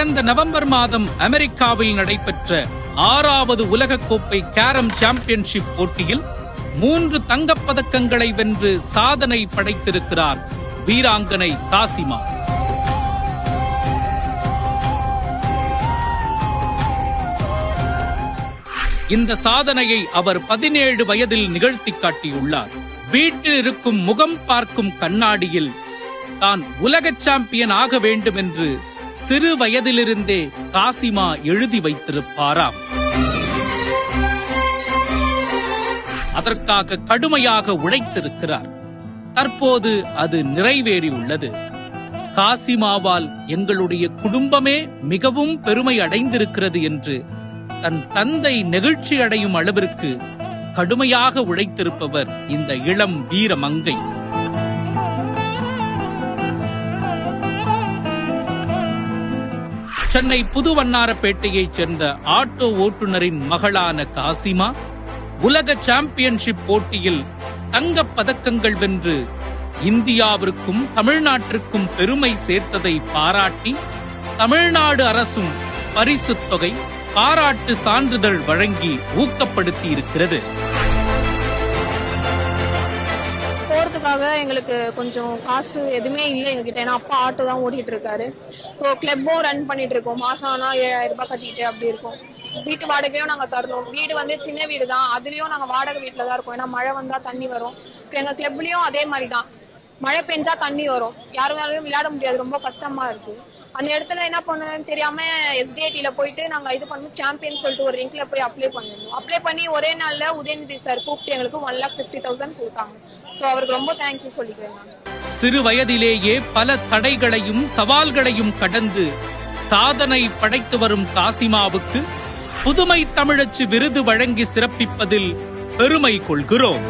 கடந்த நவம்பர் மாதம் அமெரிக்காவில் நடைபெற்ற 6வது உலகக்கோப்பை கேரம் சாம்பியன்ஷிப் போட்டியில் 3 தங்கப்பதக்கங்களை வென்று சாதனை படைத்திருக்கிறார் வீராங்கனை காசிமா. இந்த சாதனையை அவர் 17 வயதில் நிகழ்த்தி காட்டியுள்ளார். வீட்டில் இருக்கும் முகம் பார்க்கும் கண்ணாடியில் தான் உலக சாம்பியன் ஆக வேண்டும் என்று சிறு வயதிலிருந்தே காசிமா எழுதி வைத்திருப்பாராம். அதற்காக கடுமையாக உழைத்திருக்கிறார். தற்போது அது நிறைவேறியுள்ளது. காசிமாவால் எங்களுடைய குடும்பமே மிகவும் பெருமை அடைந்திருக்கிறது என்று தன் தந்தை நெகிழ்ச்சி அடையும் அளவிற்கு கடுமையாக உழைத்திருப்பவர் இந்த இளம் வீரமங்கை. சென்னை புதுவண்ணாரப்பேட்டையைச் சேர்ந்த ஆட்டோ ஓட்டுநரின் மகளான காசிமா உலக சாம்பியன்ஷிப் போட்டியில் தங்கப் பதக்கங்கள் வென்று இந்தியாவிற்கும் தமிழ்நாட்டிற்கும் பெருமை சேர்த்ததை பாராட்டி தமிழ்நாடு அரசும் பரிசுத் தொகை, பாராட்டு சான்றிதழ் வழங்கி ஊக்கப்படுத்தி இருக்கிறது. போறதுக்காக எங்களுக்கு கொஞ்சம் காசு எதுவுமே இல்லை எங்ககிட்ட. ஏன்னா அப்பா ஆட்டோ தான் ஓடிட்டு இருக்காரு. கிளப்பும் ரன் பண்ணிட்டு இருக்கோம். மாசம் ஆனா 7000 ரூபாய் கட்டிட்டு அப்படி இருக்கும். வீட்டு வாடகையும் நாங்க தரணும். வீடு சின்ன வீடு தான், அதுலயும் நாங்க வாடகை வீட்டுல தான் இருக்கோம். ஏன்னா மழை வந்தா தண்ணி வரும். எங்க கிளப்லயும் அதே மாதிரிதான், மழை பெஞ்சா தண்ணி வரும். யாரும் விளையாட முடியாது, ரொம்ப கஷ்டமா இருக்கு. அந்த இடத்துல என்ன பண்ணணும்னு தெரியாம SDIT போயிட்டு நாங்க இது பண்ணி சாம்பியன் சொல்லிட்டு ஒரு ரிங்க்ல போய் அப்ளை பண்ணி ஒரே நாள்ல உதயநிதி சார் கூப்பிட்டு எங்களுக்கு 1,50,000 கொடுத்தாங்க. சோ அவருக்கு ரொம்ப தேங்க்யூ சொல்லிக்கிறேன். சிறு வயதிலேயே பல தடைகளையும் சவால்களையும் கடந்து சாதனை படைத்து வரும் காசிமாவுக்கு புதுமை தமிழச்சி விருது வழங்கி சிறப்பிப்பதில் பெருமை கொள்கிறோம்.